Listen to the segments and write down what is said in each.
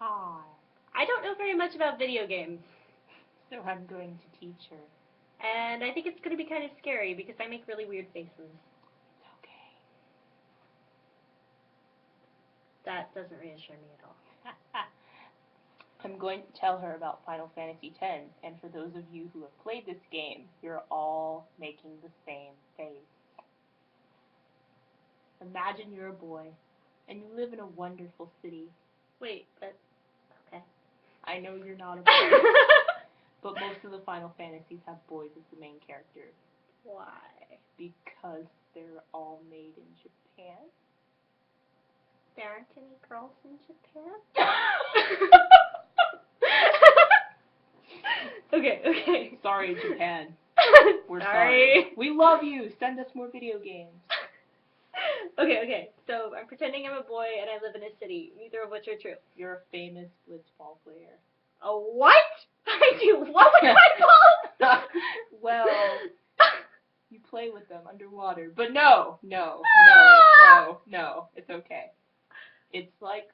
Hi. I don't know very much about video games. So I'm going to teach her. And I think it's going to be kind of scary because I make really weird faces. It's okay. That doesn't reassure me at all. I'm going to tell her about Final Fantasy X, and for those of you who have played this game, you're all making the same face. Imagine you're a boy, and you live in a wonderful city. Wait, but... okay. I know you're not a boy, but most of the Final Fantasies have boys as the main character. Why? Because they're all made in Japan. There aren't any girls in Japan? Okay. Sorry, Japan. We're sorry. We love you. Send us more video games. Okay. So I'm pretending I'm a boy and I live in a city, neither of which are true. You're a famous blitzball player. A what? I do what with my balls? Well, you play with them underwater. But no. It's okay. It's like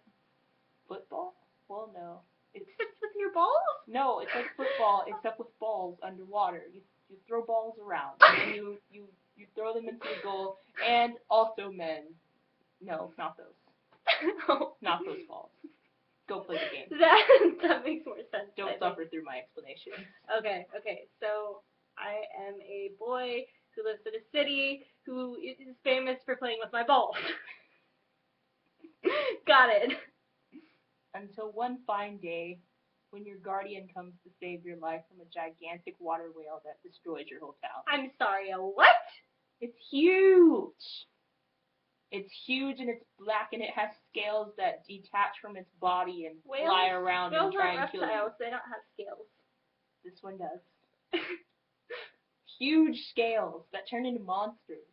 football? Well, no. It's with your balls? No, it's like football except with balls underwater. You throw balls around and you throw them into the goal, and also men. No, not those. No. Not those balls. Go play the game. That makes more sense. Don't suffer through my explanation. Okay. So I am a boy who lives in a city who is famous for playing with my balls. Got it. Until one fine day, when your guardian comes to save your life from a gigantic water whale that destroys your whole town. I'm sorry, a what? It's huge! It's huge and it's black and it has scales that detach from its body and fly around and try and kill you. Reptiles, they don't have scales. This one does. Huge scales that turn into monsters.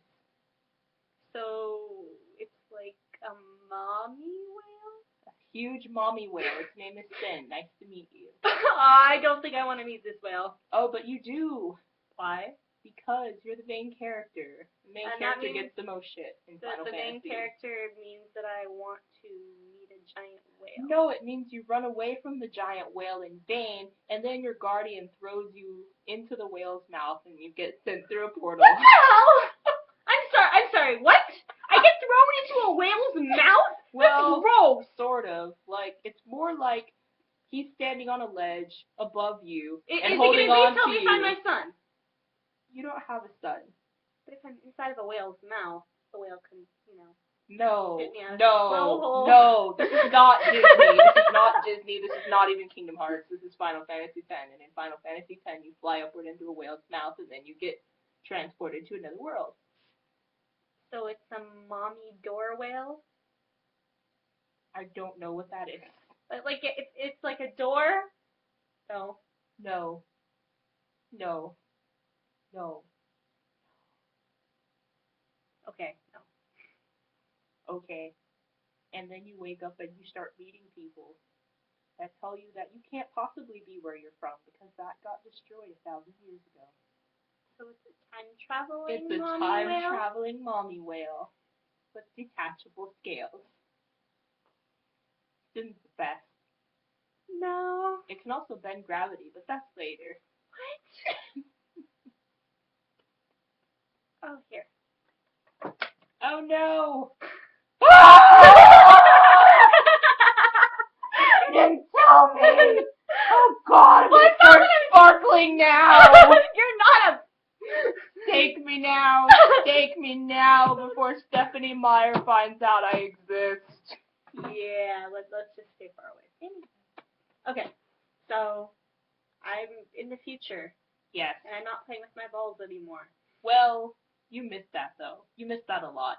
So, it's like a mommy whale? A huge mommy whale. Its name is Sin. Nice to meet you. I don't think I want to meet this whale. Oh, but you do. Why? Because you're the main character. The main character gets the most shit in Final Fantasy. The main character means that I want to meet a giant whale. No, it means you run away from the giant whale in vain, and then your guardian throws you into the whale's mouth, and you get sent through a portal. What the hell? I'm sorry, what? I get thrown into a whale's mouth? Well, that's gross. Sort of. Like, it's more like he's standing on a ledge above you and is holding on to you. Tell me if I'm my son. You don't have a son. But if I'm inside of a whale's mouth, the whale can, No, hit me out of no, this is not Disney. This is not even Kingdom Hearts. This is Final Fantasy X, and in Final Fantasy X, you fly upward into a whale's mouth, and then you get transported to another world. So it's a mommy door whale? I don't know what that is. Like it's like a door? No. No. Okay, no. Okay. And then you wake up and you start meeting people that tell you that you can't possibly be where you're from because that got destroyed 1,000 years ago. So it's a time-traveling mommy whale? It's a time-traveling mommy whale with detachable scales. Isn't the best? No. It can also bend gravity, but that's later. What? Oh, here. Oh no! You didn't tell me! Oh god, I'm start sparkling now! You're not a... Take me now, before Stephanie Meyer finds out I exist. Yeah, let's just stay far away. Okay, so I'm in the future. Yes. And I'm not playing with my balls anymore. Well, you missed that though. You missed that a lot.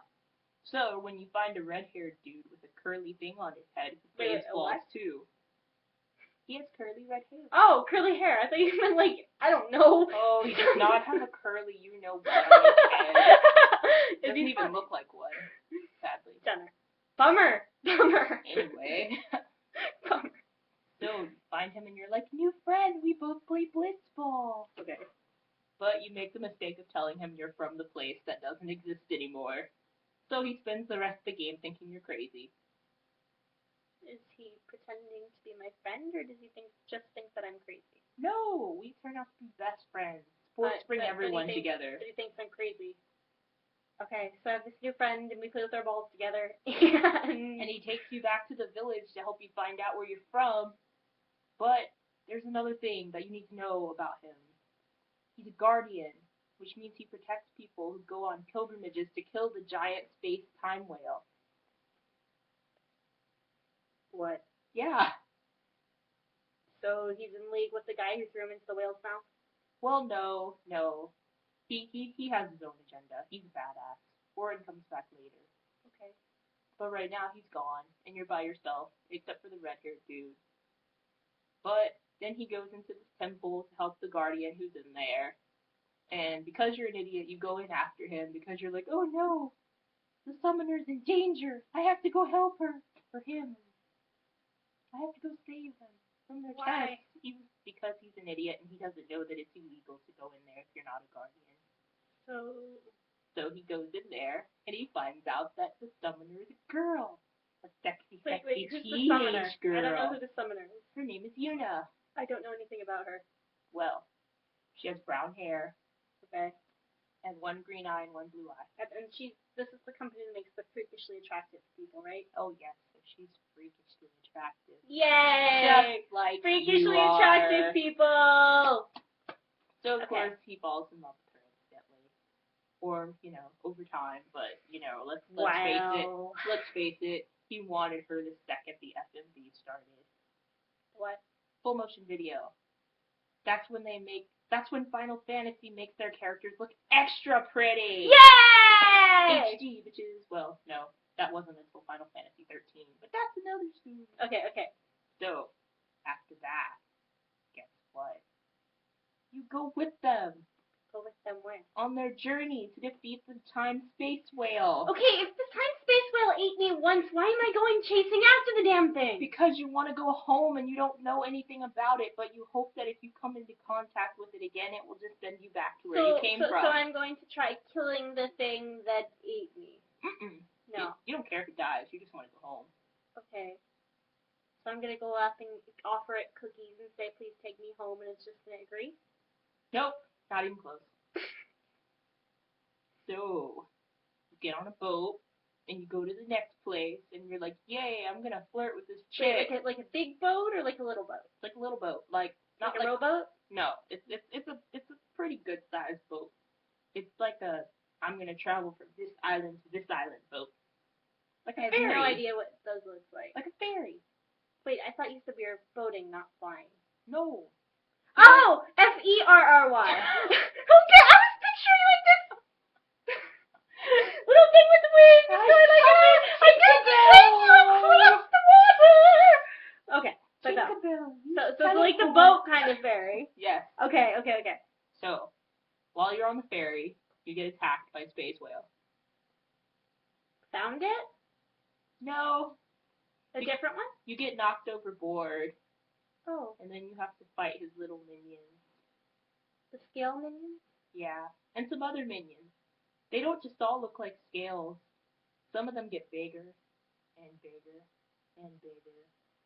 So when you find a red-haired dude with a curly thing on his head, he plays balls too. He has curly red hair. Oh, curly hair. I thought you meant like, I don't know. Oh, he does not have a curly you-know-what on his head. Doesn't even look like one, sadly. Bummer. Anyway. Bummer. So, find him and you're like, new friend, we both play blitzball. Okay. But you make the mistake of telling him you're from the place that doesn't exist anymore. So he spends the rest of the game thinking you're crazy. Is he pretending to be my friend, or does he just think that I'm crazy? No, we turn out to be best friends. Sports bring everyone together. But he thinks I'm crazy. Okay, so I have this new friend, and we play with our balls together, and he takes you back to the village to help you find out where you're from. But there's another thing that you need to know about him. He's a guardian, which means he protects people who go on pilgrimages to kill the giant space time whale. What? Yeah. So he's in league with the guy who threw him into the whale's mouth? Well, no. He has his own agenda. He's a badass. Orin comes back later. Okay. But right now he's gone, and you're by yourself, except for the red-haired dude. But then he goes into this temple to help the guardian who's in there. And because you're an idiot, you go in after him because you're like, oh no, the summoner's in danger. I have to go help her. For him. I have to go save them from their Why? tests. Because he's an idiot and he doesn't know that it's illegal to go in there if you're not a guardian. So he goes in there and he finds out that the summoner is a girl. A sexy wait, who's the teenage summoner? girl. I don't know who the summoner is. Her name is Yuna. I don't know anything about her. Well, she has brown hair. Okay. And one green eye and one blue eye. And this is the company that makes the freakishly attractive people, right? Oh yes, so she's freakishly attractive. Yay! Just like freakishly you attractive are. people! So of course he falls in love with her instantly. Or, over time, but let's face it, he wanted her the second the FMV started. What? Full motion video. That's when Final Fantasy makes their characters look extra pretty. Yay! HD, bitches. Well, no, that wasn't until Final Fantasy 13, but that's another story. Okay. So, after that, guess what? You go with them. Go with them where? On their journey to defeat the time-space whale. Okay, if the time-space whale ate me once, why am I going chasing after the damn thing? Because you want to go home and you don't know anything about it, but you hope that if you come into contact with it again, it will just send you back to where you came from. So I'm going to try killing the thing that ate me. Mm-mm. No. You don't care if it dies. You just want to go home. Okay. So I'm going to go up and offer it cookies and say, please take me home, and it's just going to agree? Nope. Not even close. So, you get on a boat, and you go to the next place, and you're like, yay, I'm gonna flirt with this chick. Wait, like a big boat or like a little boat? Like a little boat. Not like a rowboat? No, it's a pretty good sized boat. It's like I'm gonna travel from this island to this island boat. Like a ferry. I have no idea what those look like. Like a ferry. Wait, I thought you said we were boating, not flying. No. Oh! Ferry! Okay, I was picturing like this little thing with wings going like that. I get to take you across the water! Okay, so like the boat kind of ferry. Yes. Okay. So, while you're on the ferry, you get attacked by a space whale. Found it? No. A different one? You get knocked overboard. Oh. And then you have to fight his little minions. The scale minions? Yeah. And some other minions. They don't just all look like scales. Some of them get bigger and bigger and bigger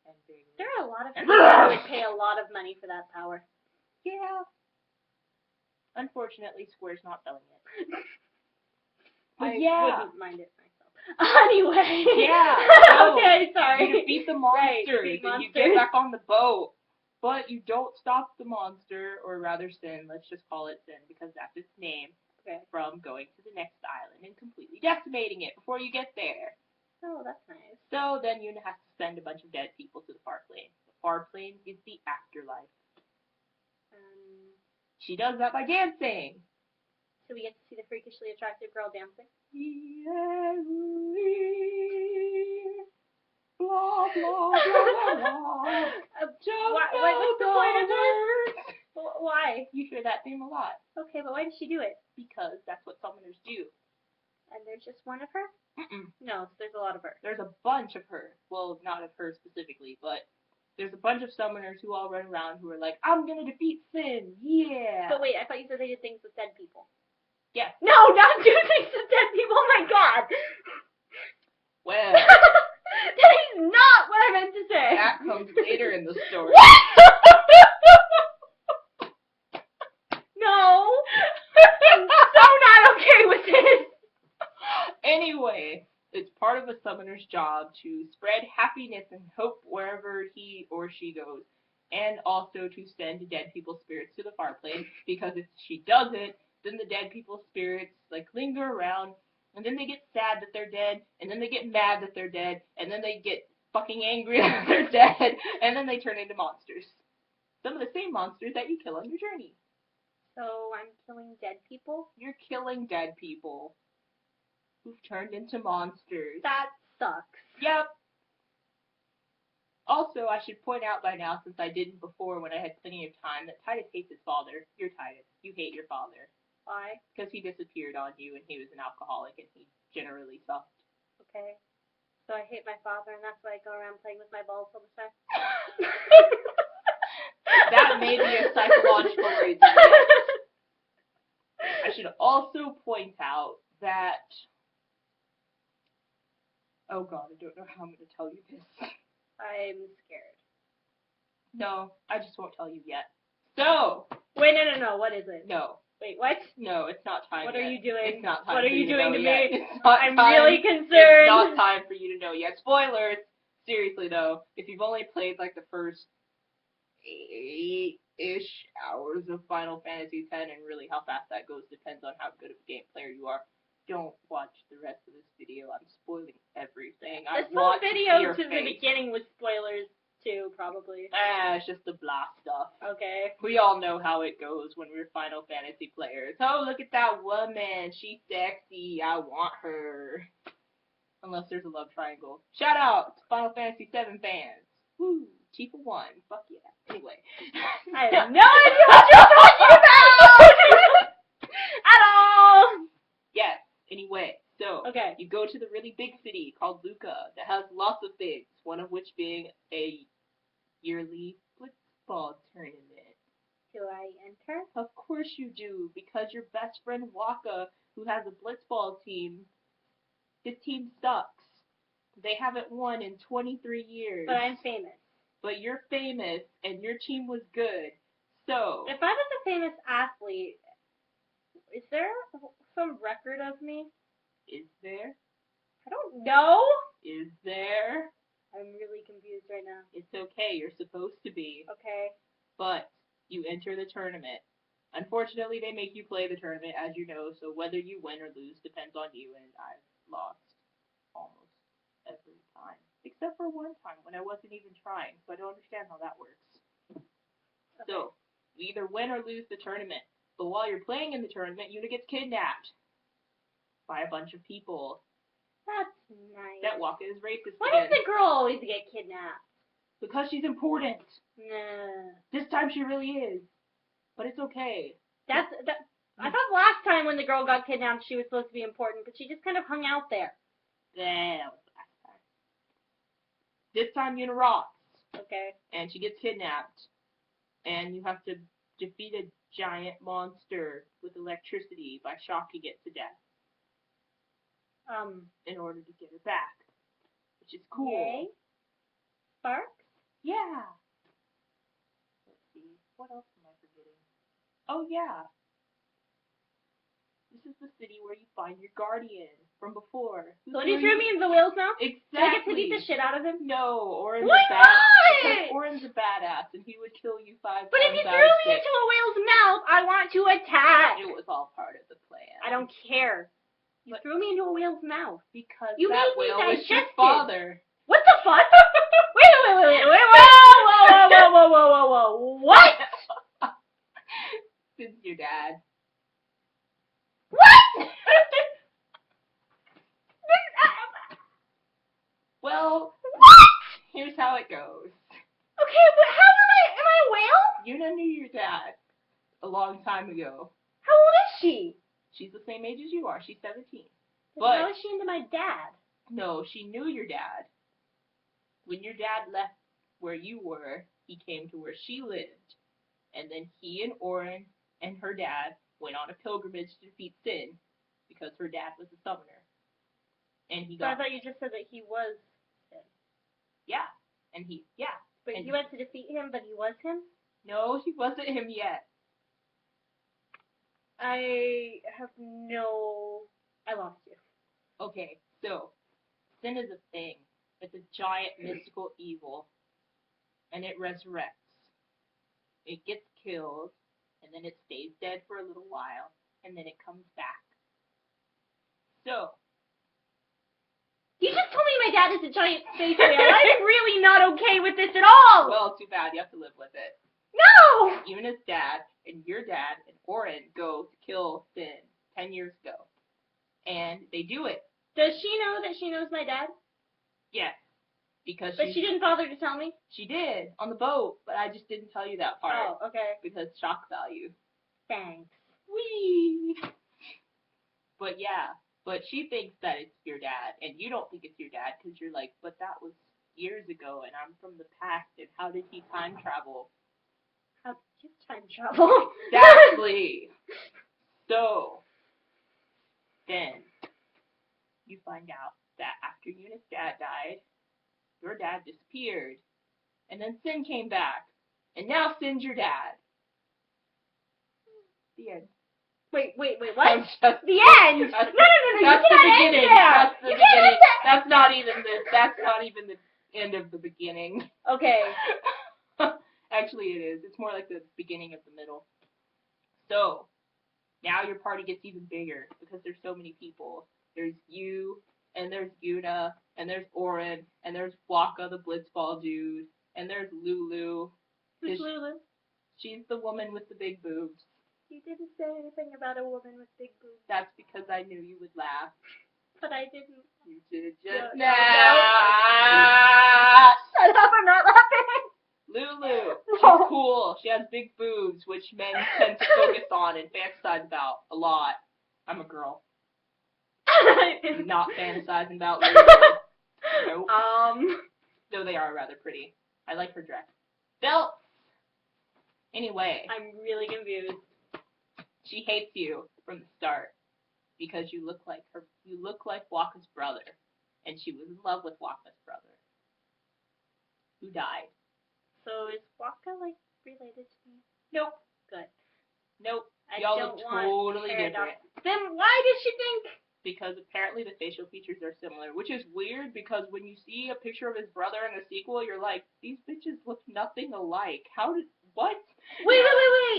and bigger. There are a lot of people who would pay a lot of money for that power. Yeah. Unfortunately, Square's not selling it. I yeah. wouldn't mind it myself. Anyway. Yeah. So okay, sorry. You defeat the monsters, right, and you get back on the boat. But you don't stop the monster, or rather Sin, let's just call it Sin, because that's its name, from going to the next island and completely decimating it before you get there. Oh, that's nice. So then Yuna has to send a bunch of dead people to the far plane. The far plane is the afterlife. She does that by dancing. So we get to see the freakishly attractive girl dancing? Blah, blah, blah, blah. What's the point of this? Why? You hear that theme a lot. Okay, but why did she do it? Because that's what summoners do. And there's just one of her? Mm-mm. No, there's a lot of her. There's a bunch of her. Well, not of her specifically, but there's a bunch of summoners who all run around who are like, I'm gonna defeat Sin, yeah! But wait, I thought you said they did things with dead people. Yes. No, not do things with dead people, oh my god! Well... That is not what I meant to comes later in the story. No! I'm so not okay with this! Anyway, it's part of a summoner's job to spread happiness and hope wherever he or she goes, and also to send dead people's spirits to the far plane, because if she doesn't, then the dead people's spirits, like, linger around, and then they get sad that they're dead, and then they get mad that they're dead, and then they get fucking angry that they're dead, and then they turn into monsters. Some of the same monsters that you kill on your journey. So I'm killing dead people? You're killing dead people who've turned into monsters. That sucks. Yep. Also, I should point out by now, since I didn't before when I had plenty of time, that Titus hates his father. You're Titus. You hate your father. Why? Because he disappeared on you and he was an alcoholic and he generally sucked. Okay. So I hate my father and that's why I go around playing with my balls all the time. That may be a psychological reason. I should also point out that... Oh god, I don't know how I'm going to tell you this. I'm scared. No, I just won't tell you yet. So! Wait, no, what is it? No. Wait, what? No, it's not time What yet. are you doing? It's not time What are for you to doing know to yet. me? It's not I'm time. really concerned. It's not time for you to know yet. Spoilers! Seriously though, if you've only played like the first 8-ish hours of Final Fantasy X, and really how fast that goes depends on how good of a game player you are, don't watch the rest of this video. I'm spoiling everything. This whole video to the beginning was spoilers too, probably. It's just the blah stuff. Okay. We all know how it goes when we're Final Fantasy players. Oh, look at that woman. She's sexy. I want her. Unless there's a love triangle. Shout out to Final Fantasy VII fans. Woo. Chief of one. Fuck yeah. Anyway. I have no idea what you're talking about! At all! Yes. Anyway. So, okay. You go to the really big city called Luca that has lots of things, one of which being a yearly blitzball tournament. Do I enter? Of course you do, because your best friend Waka, who has a blitzball team, his team sucks. They haven't won in 23 years. But I'm famous. But you're famous, and your team was good. So... If I was a famous athlete, is there some record of me? Is there? I don't know. Is there? I'm really confused right now. It's okay, you're supposed to be. Okay. But you enter the tournament. Unfortunately, they make you play the tournament, as you know, so whether you win or lose depends on you, and I've lost almost every time. Except for one time when I wasn't even trying, so I don't understand how that works. Okay. So, you either win or lose the tournament, but while you're playing in the tournament, Yuna gets kidnapped by a bunch of people. That's nice. That Waka is racist Why again. does the girl always get kidnapped? Because she's important. Nah. This time she really is. But it's okay. I thought last time when the girl got kidnapped she was supposed to be important, but she just kind of hung out there. That was last time. This time Yuna rocks. Okay. And she gets kidnapped. And you have to defeat a giant monster with electricity by shocking it to death. In order to get her back. Which is cool. Yay. Sparks? Yeah. Let's see. What else am I forgetting? Oh, yeah. This is the city where you find your guardian from before. So when he threw me in the whales now? Exactly. Did I get to beat the shit out of him? No, Orin's Why a badass. not? Orin's a badass, and he would kill you 5 But times if he out threw of me 6. into a whale's mouth, I want to attack. It was all part of the plan. I don't care. You threw me into a whale's mouth. Because you that made me whale was your digested. father. What the fuck? wait, whoa. What? This is your dad. What? Well, what? Here's how it goes. Okay, but how am I a whale? Yuna knew your dad a long time ago. How old is she? She's the same age as you are. She's 17. But how is she into my dad? No, she knew your dad. When your dad left where you were, he came to where she lived. And then he and Orin and her dad went on a pilgrimage to defeat Sin, because her dad was a summoner. And he got... I thought you just said that he was Sin. Yeah. And But And- you went to defeat him, but he was him? No, he wasn't him yet. I lost you. Okay, so sin is a thing. It's a giant mystical evil, and it resurrects. It gets killed, and then it stays dead for a little while, and then it comes back. So, You just told me my dad is a giant space whale. I'm really not okay with this at all. well, too bad. You have to live with it. No! Even his dad and your dad and Orin go to kill Sin 10 years ago. And they do it. Does she know that she knows my dad? Yes. Because But she didn't bother to tell me? She did, on the boat, but I just didn't tell you that part. Oh, okay. Because shock value. Thanks. Whee! But yeah, but she thinks that it's your dad, and you don't think it's your dad, because you're like, but that was years ago, and I'm from the past, and how did he time travel? How did you time travel? Exactly! So, then, you find out that after Eunice's dad died, your dad disappeared, and then Sin came back, and now Sin's your dad. The end. Wait, what? I'm just- The end! That's, No, that's you the can't end beginning. there! That's the You can't beginning. end there! That's not even the end of the beginning. Okay. Actually, it is. It's more like the beginning of the middle. So, now your party gets even bigger because there's so many people. There's you, and there's Yuna, and there's Orin, and there's Waka, the Blitzball dude, and there's Lulu. Who's Lulu? She's the woman with the big boobs. You didn't say anything about a woman with big boobs. That's because I knew you would laugh. But I didn't. You did just No. now. Shut up, I'm not laughing! Lulu, she's cool. She has big boobs, which men tend to focus on and fantasize about a lot. I'm a girl. I'm not fantasizing about Lulu. Nope. Though they are rather pretty. I like her dress. Belts! Anyway, I'm really confused. she hates you from the start because you look like her. You look like Waka's brother, and she was in love with Waka's brother, who died. So is Waka, like, related to me? Nope. Good. Nope. I Y'all don't look want totally paradox. different. Then why does she think? Because apparently the facial features are similar, which is weird because when you see a picture of his brother in the sequel, you're like, these bitches look nothing alike. What? Wait.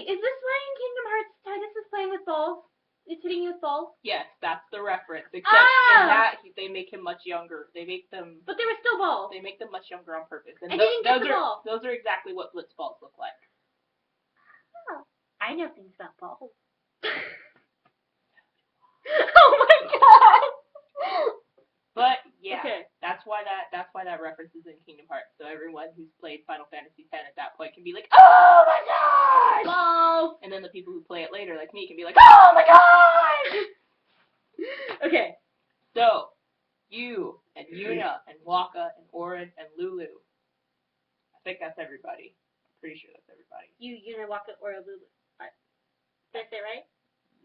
Is this why in Kingdom Hearts Titus is playing with balls? It's hitting you with balls? Yes, that's the reference. Except in that, they make him much younger. They make them But they were still balls. much younger on purpose. And I didn't get the ball. Those are exactly what Blitzballs look like. Oh, I know things about balls. Oh my god! But yeah, Okay. that's why that reference is in Kingdom Hearts. So everyone who's played Final Fantasy X at that point can be like, oh my gosh! Balls! And then the people who play it later, like me, can be like, oh my gosh! Okay. So, you and Yuna and Waka and Orin and Lulu. I think that's everybody. I'm pretty sure that's everybody. You know, Waka or Lulu. Did I say it right?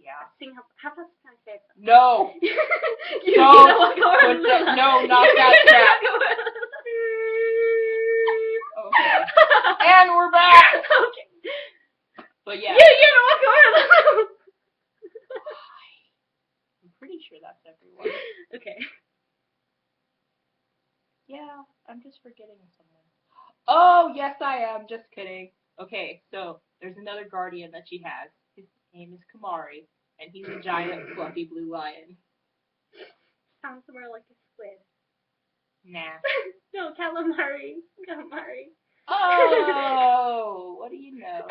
Yeah. Sing how fast can I say it? No! You No! know, Waka or Put Lulu. that- no, not that crap. Okay. And we're back! Okay. But yeah. You know, Waka or Lulu. I'm pretty sure that's everyone. Okay. Yeah, I'm just forgetting someone. Oh, yes I am. Just kidding. Okay, so there's another guardian that she has. His name is Kamari, and he's a giant fluffy blue lion. Sounds more like a squid. Nah. No, calamari. Calamari. Oh, what do you know?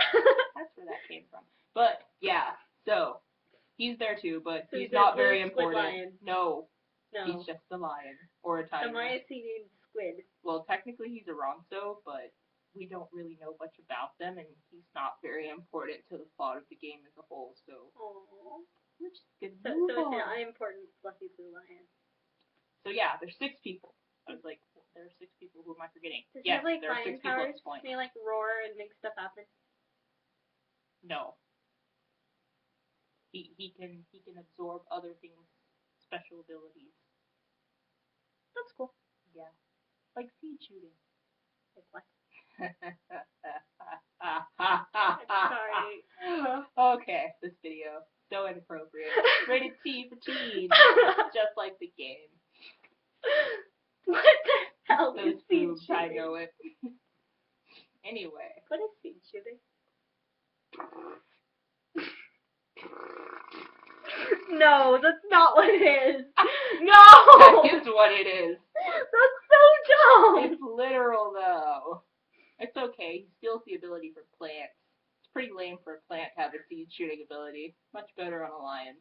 That's where that came from. But yeah, so he's there too, but So he's he's not a very little squid important. lion. No, No. he's just a lion or a tiger. Why is he named Squid? Well, technically he's a Ronso, but we don't really know much about them, and he's not very important to the plot of the game as a whole. So Aww. we're just gonna So move it's on. an unimportant fluffy blue lion. So yeah, there's 6 people. I was like, there are 6 people. Who am I forgetting? Does he Yes, have like there are 6 lion people at powers? this point. Can he like roar and make stuff happen? No. He can absorb other things' special abilities. That's cool. Yeah. Like seed shooting. Like what? Sorry. Okay, this video. So inappropriate. Rated T for teen. Just like the game. What the hell Those is seed boobs, I shooting? know it. Anyway. What is seed shooting? No, that's not what it is. No! That is what it is. That's so dumb! It's literal, though. It's okay. He steals the ability for plants. It's pretty lame for a plant to have a seed shooting ability. Much better on a lion.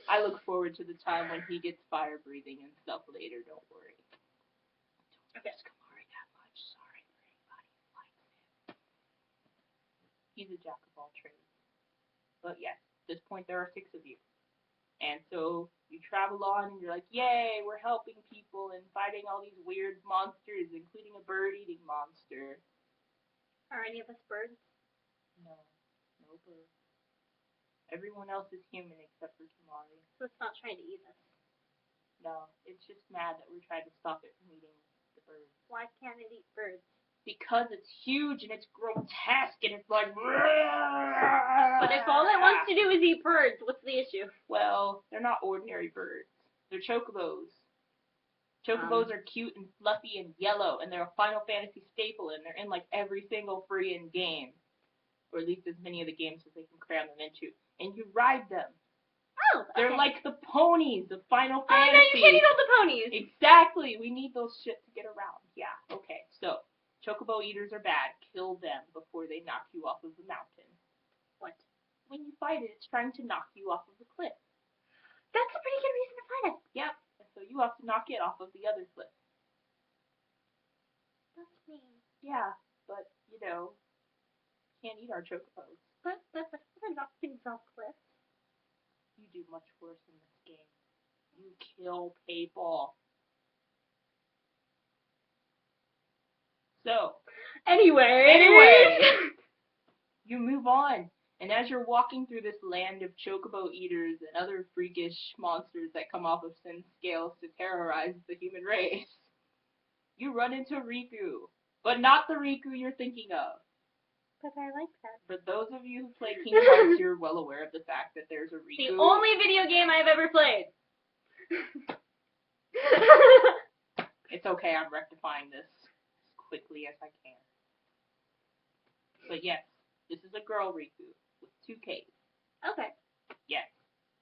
I look forward to the time when he gets fire breathing and stuff later, don't worry. Don't Okay. miss Kamari that much. Sorry for anybody who likes him. He's a jack of all trades. But yes, at this point there are 6 of you. And so you travel on and you're like, yay, we're helping people and fighting all these weird monsters, including a bird-eating monster. Are any of us birds? No, no bird. Everyone else is human except for Kamari. So it's not trying to eat us. No, it's just mad that we're trying to stop it from eating the birds. Why can't it eat birds? Because it's huge and it's grotesque and it's like. But if all it wants to do is eat birds, what's the issue? Well, they're not ordinary birds. They're chocobos. Chocobos are cute and fluffy and yellow, and they're a Final Fantasy staple, and they're in like every single free-in game. Or at least as many of the games as they can cram them into. And you ride them. Oh, okay. They're like the ponies of Final Oh, no, Fantasy. you can't eat all the ponies. Exactly. We need those shit to get around. Yeah, okay. So, chocobo eaters are bad. Kill them before they knock you off of the mountain. What? When you fight it, it's trying to knock you off of the cliff. That's a pretty good reason to fight it. Yep. And so you have to knock it off of the other cliff. That's mean. Yeah, but, you know, can't eat our chocobos. But that's like we're not things off cliffs. You do much worse in this game. You kill people. So, Anyway. you move on. And as you're walking through this land of chocobo eaters and other freakish monsters that come off of Sin scales to terrorize the human race, you run into Riku. But not the Riku you're thinking of. But I like that. For those of you who play Kingdom Hearts, you're well aware of the fact that there's a Riku. The only video game I've ever played. It's okay, I'm rectifying this as quickly as I can. But yes, this is a girl Riku with 2 Ks. Okay. Yes.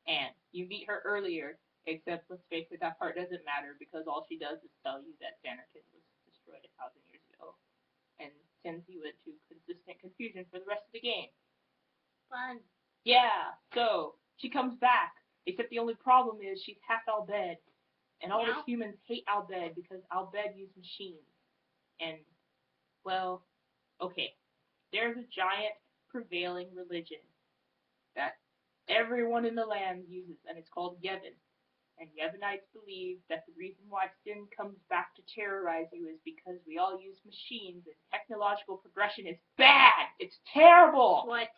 And you meet her earlier, except let's face it, that part doesn't matter because all she does is tell you that Xanarkand was destroyed 1,000 years ago. And sends you into consistent confusion for the rest of the game. Fun. Yeah, so she comes back, except the only problem is she's half Albed, and all the humans hate Albed because Albed use machines. And, well, okay, there's a giant prevailing religion that everyone in the land uses, and it's called Yevon. And Yevonites believe that the reason why Sin comes back to terrorize you is because we all use machines and technological progression is bad! It's terrible! What?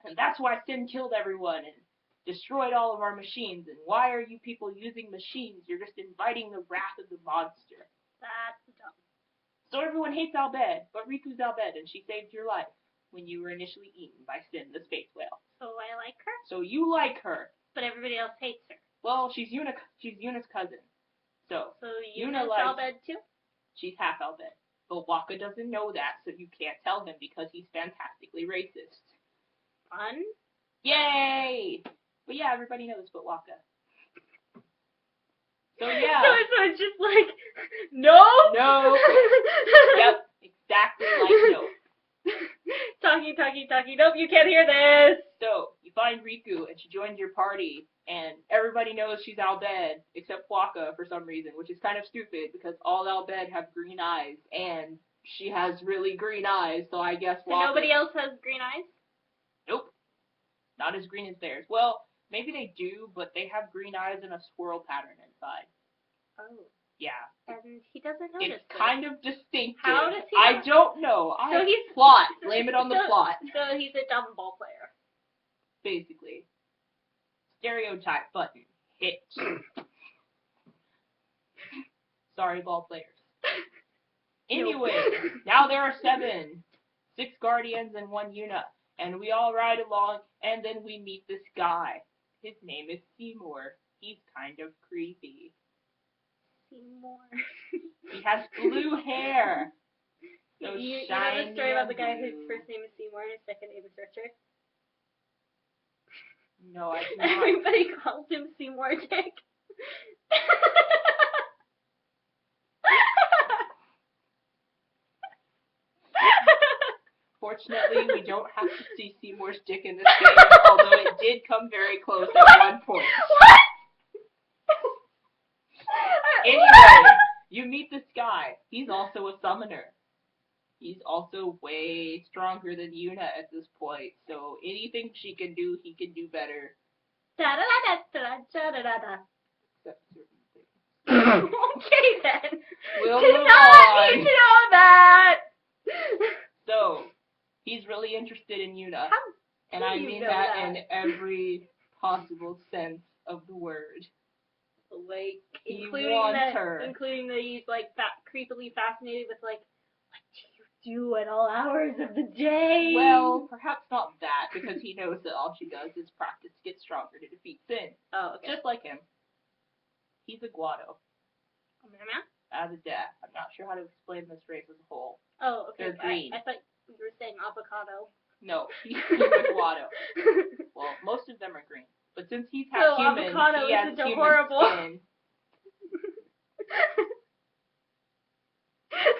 And that's why Sin killed everyone and destroyed all of our machines. And why are you people using machines? You're just inviting the wrath of the monster. That's dumb. So everyone hates Albed, but Riku's Albed, and she saved your life when you were initially eaten by Sin, the space whale. So I like her? So you like her. But everybody else hates her. Well, she's Yuna's cousin. So Yuna's likes, Albed too? She's half Albed. But Waka doesn't know that, so you can't tell him because he's fantastically racist. Fun? Yay! But yeah, everybody knows but Waka. So yeah. So it's just like, no? No. Yep, exactly like no. Talkie. Nope, you can't hear this. So, you find Riku, and she joins your party, and everybody knows she's Albed, except Waka for some reason, which is kind of stupid, because all Albed have green eyes, and she has really green eyes, so I guess So Waka... nobody else has green eyes? Nope. Not as green as theirs. Well, maybe they do, but they have green eyes and a swirl pattern inside. Oh. Yeah. And he doesn't notice It's kind of distinctive. How does he I not? don't know. So he's plot. Blame it on the plot. So he's a dumb ball player. Basically. Stereotype button. Hit. Sorry, ball players. Anyway. Anyway, now there are 7. 6 Guardians and 1 Yuna. And we all ride along, and then we meet this guy. His name is Seymour. He's kind of creepy. Seymour. He has blue hair. So you know shiny the story about the and guy whose blue. first name is Seymour and his second name is Richard? No, I do not. Everybody calls him Seymour Dick. Fortunately, we don't have to see Seymour's dick in this game, although it did come very close at one point. What? Anyway, you meet this guy. He's also a summoner. He's also way stronger than Yuna at this point, so anything she can do, he can do better. Da-da-da-da-da-da-da-da. Except certain things. Okay then. We'll Did move not on. need to know that. So, he's really interested in Yuna. How And do I you mean know that that? in every possible sense of the word. Like He including wants that, her. including that he's like creepily fascinated with like, what do you do at all hours of the day? Well, perhaps not that, because he knows that all she does is practice to get stronger to defeat Sin. Oh, okay. Just like him. He's a Guado. Mama? As a dad. I'm not sure how to explain this race as a whole. Oh, okay. They're green. I thought you were saying avocado. No, he's a Guado. Well, most of them are green. But since he's half So human, avocado he has isn't human horrible. skin.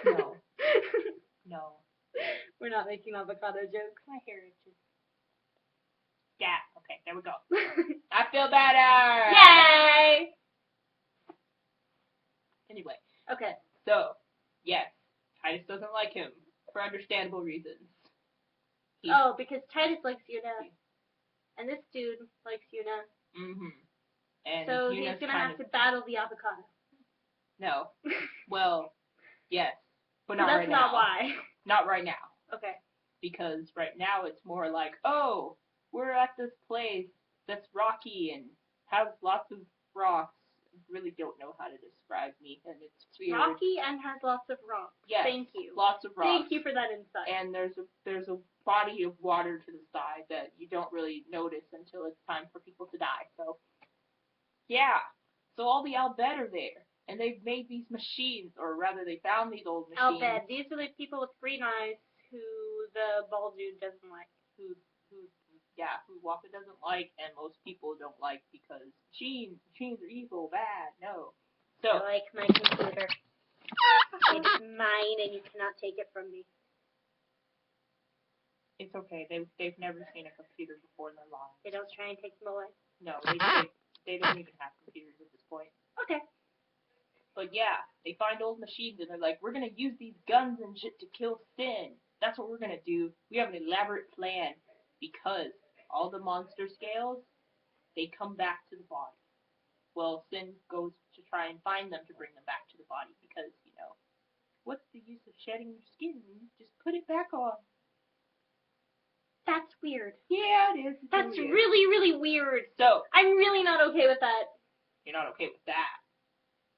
No. No. We're not making avocado jokes. My hair is just... Yeah, okay, there we go. I feel better! Yay! Anyway, Okay. so, yes, Titus doesn't like him, for understandable reasons. He's, Oh, because Titus likes Yuna. And this dude likes Yuna. Mm-hmm. And So Yuna's he's gonna kind have of, to battle the avocado. No. Well, yes, but So not that's right not now. why. Not right now. Okay. Because right now it's more like, oh, we're at this place that's rocky and has lots of rocks. I really don't know how to describe me, and it's weird. Rocky and has lots of rocks. Yes, Thank you. lots of rocks. Thank you for that insight. And there's a body of water to the side that you don't really notice until it's time for people to die. So, yeah. So all the Albed are there, and they've made these machines, or rather, they found these old machines. Albed. These are the people with green eyes who the bald dude doesn't like. Who Waka doesn't like, and most people don't like because machines are evil, bad, no. So I like my computer. It's mine, and you cannot take it from me. it's okay. They've never seen a computer before in their lives. They don't try and take them away. No, they don't even have computers at this point. Okay. But yeah, they find old machines and they're like, we're gonna use these guns and shit to kill Sin. That's what we're gonna do. We have an elaborate plan because all the monster scales, they come back to the body. Well, Sin goes to try and find them to bring them back to the body because, what's the use of shedding your skin? Just put it back on. That's weird. Yeah, it is. It's That's weird. really, really weird. So, I'm really not okay with that. you're not okay with that.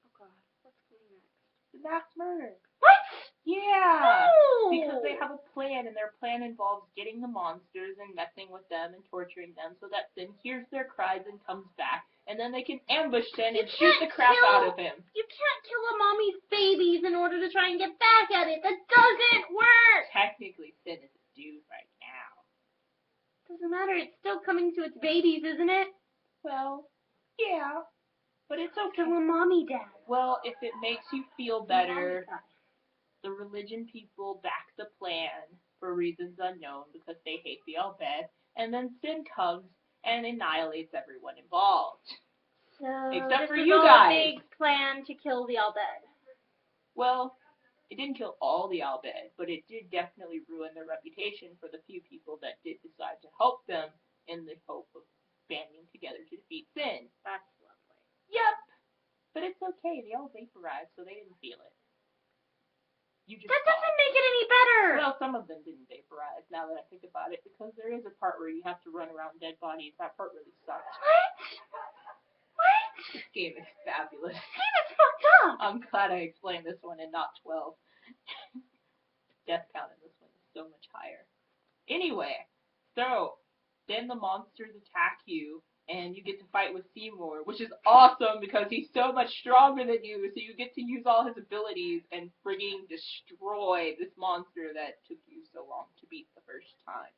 Oh god, what's coming next? The mass murder. What? Yeah! No! Because they have a plan, and their plan involves getting the monsters and messing with them and torturing them so that Sin hears their cries and comes back, and then they can ambush Sin and shoot the crap out of him. You can't kill a mommy's babies in order to try and get back at it. That doesn't work! Technically, Sin is a dude right now. Doesn't matter, it's still coming to its babies, isn't it? Well, yeah, but it's okay. Kill a mommy, Dad. Well, if it makes you feel better, the religion people back the plan for reasons unknown because they hate the Albed, and then Sin comes and annihilates everyone involved. So, Except for this you is all guys. a big plan to kill the Albed. Well, it didn't kill all the Albed, but it did definitely ruin their reputation for the few people that did decide to help them in the hope of banding together to defeat Sin. That's lovely. Yep. But it's okay, they all vaporized, so they didn't feel it. You just That saw doesn't make it any better! Well, some of them didn't vaporize, now that I think about it, because there is a part where you have to run around dead bodies. That part really sucks. What? What? This game is fabulous. This game is fucked up! I'm glad I explained this one and not 12. Anyway, so then the monsters attack you, and you get to fight with Seymour, which is awesome because he's so much stronger than you, so you get to use all his abilities and frigging destroy this monster that took you so long to beat the first time.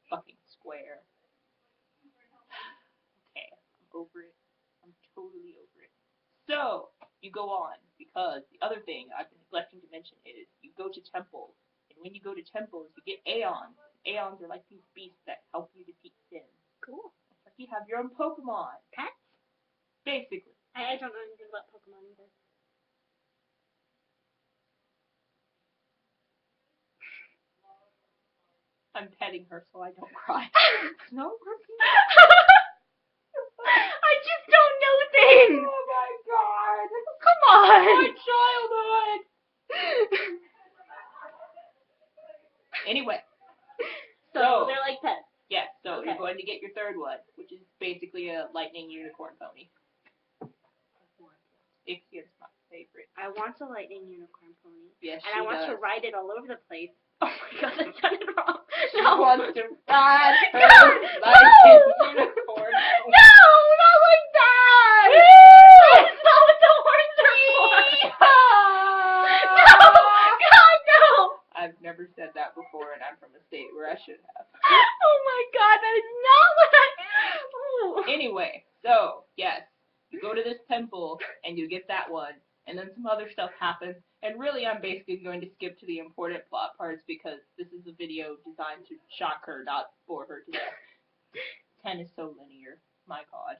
Fucking square. Okay, I'm over it. I'm totally over it. So, you go on, because the other thing I've been neglecting to mention is you go to temples, and when you go to temples, you get Aeons. Aeons are like these beasts that help you defeat sin. Cool. It's like you have your own Pokemon. Pets? Basically. I don't know anything about Pokemon either. I'm petting her so I don't cry. No, repeat. I just don't know things. Oh my god. Come on. My childhood. Anyway. So they're like pets. Yeah, so Okay. you're going to get your third one, which is basically a lightning unicorn pony. Ixian's my favorite. I want a lightning unicorn pony. Yes, And I want to does. ride it all over the place. Oh my god, I said it wrong. She No. wants to ride her God, lightning no. unicorn. No, not like that. That's not what the horns are for. No, God, no. I've never said that before, and I'm from a state where I should have. Oh my god, that is not what I... Oh. Anyway, so, yes, you go to this temple, and you get that one, and then some other stuff happens, and really I'm basically going to skip to the important plot parts because this is a video designed to shock her, not bore her to death. 10 is so linear, my god.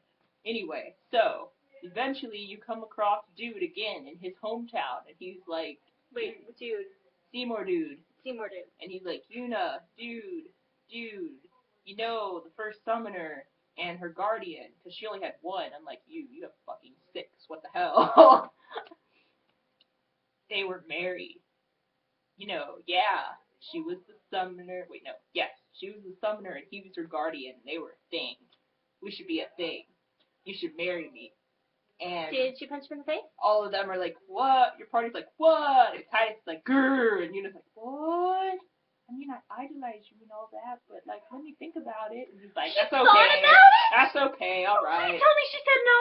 Anyway, so, eventually you come across Dude again in his hometown, and he's like, Wait, dude. Seymour dude. Seymour dude. And he's like, Yuna, dude, you know, the first summoner and her guardian, because she only had one, unlike you have fucking 6, what the hell? They were married. You know, yeah, she was the summoner, she was the summoner and he was her guardian, and they were a thing. We should be a thing. You should marry me. And Did she punch him in the face? all of them are like, what? Your party's like, what? And Titus is like, grrr. And Yuna's like, what? I mean, I idolize you and all that, but, like, let me think about it. And he's like, that's Thought okay. about it? That's okay, Tell alright. me she said no.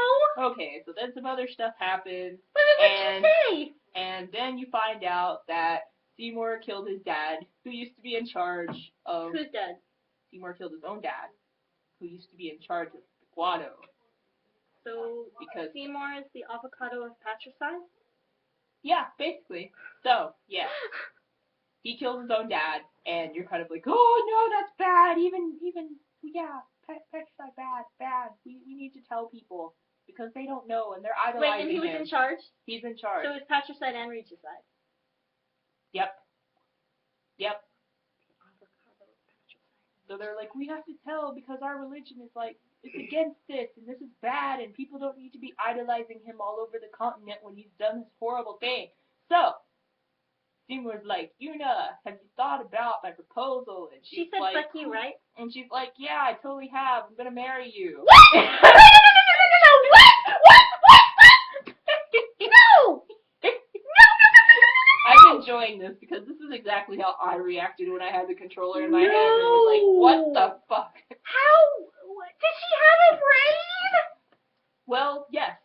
Okay, so then some other stuff happens, What did And- she say? and then you find out that Seymour killed his dad, who used to be in charge of... Who's dead? Seymour killed his own dad, who used to be in charge of Guado. So, Because, Seymour is the avocado of patricide? yeah, basically. So, yeah. He kills his own dad, and you're kind of like, oh no, that's bad. Petricide bad. We need to tell people because they don't know and they're idolizing Wait, and he was him. in charge? He's in charge. So it's patricide and regicide. Yep. Avocado of patricide. So they're like, we have to tell because our religion is like, it's against this and this is bad and people don't need to be idolizing him all over the continent when he's done this horrible thing. So, Seymour's like, Yuna, have you thought about my proposal? And She she's said like, fuck you, right? And she's like, yeah, I totally have. I'm gonna marry you. What? No! No! I'm enjoying this because this is exactly how I reacted when I had the controller in my hand and was like, what the fuck? How? Did she have a brain? Well, yes,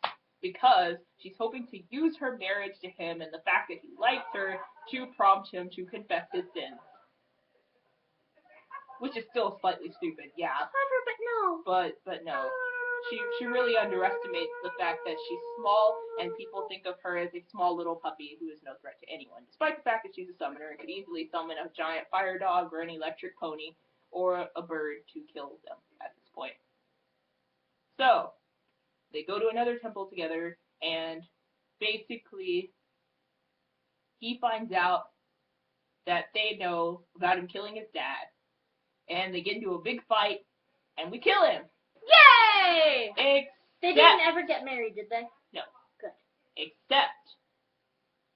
because she's hoping to use her marriage to him and the fact that he likes her to prompt him to confess his sins. Which is still slightly stupid, yeah. Clever, but no. But no. She really underestimates the fact that she's small and people think of her as a small little puppy who is no threat to anyone, despite the fact that she's a summoner and could easily summon a giant fire dog or an electric pony or a bird to kill them at this point. So, they go to another temple together and basically he finds out that they know about him killing his dad and they get into a big fight and we kill him. Yay! They Except, didn't ever get married, did they? No. Good. Except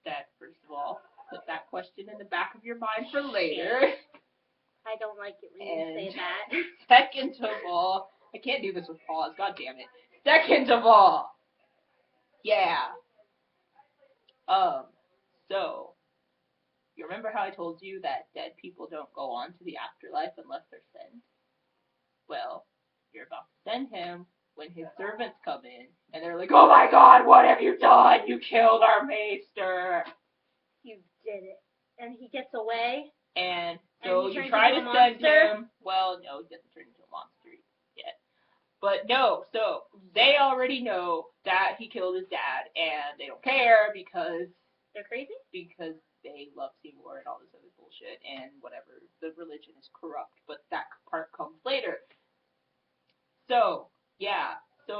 that, first of all, put that question in the back of your mind for later. I don't like it when you say that. Second of all, I can't do this with pause, god damn it. Second of all, yeah. So, you remember how I told you that dead people don't go on to the afterlife unless they're sent? Well, you're about to send him when his servants come in, and they're like, "Oh my God, what have you done? You killed our maester!" You did it. And he gets away? And so and you try to send him. Well, no, he doesn't turn into a monster yet. But no, so they already know that he killed his dad, and they don't care because they're crazy? Because they love Seymour and all this other bullshit and whatever. The religion is corrupt, but that part comes later. So, yeah. So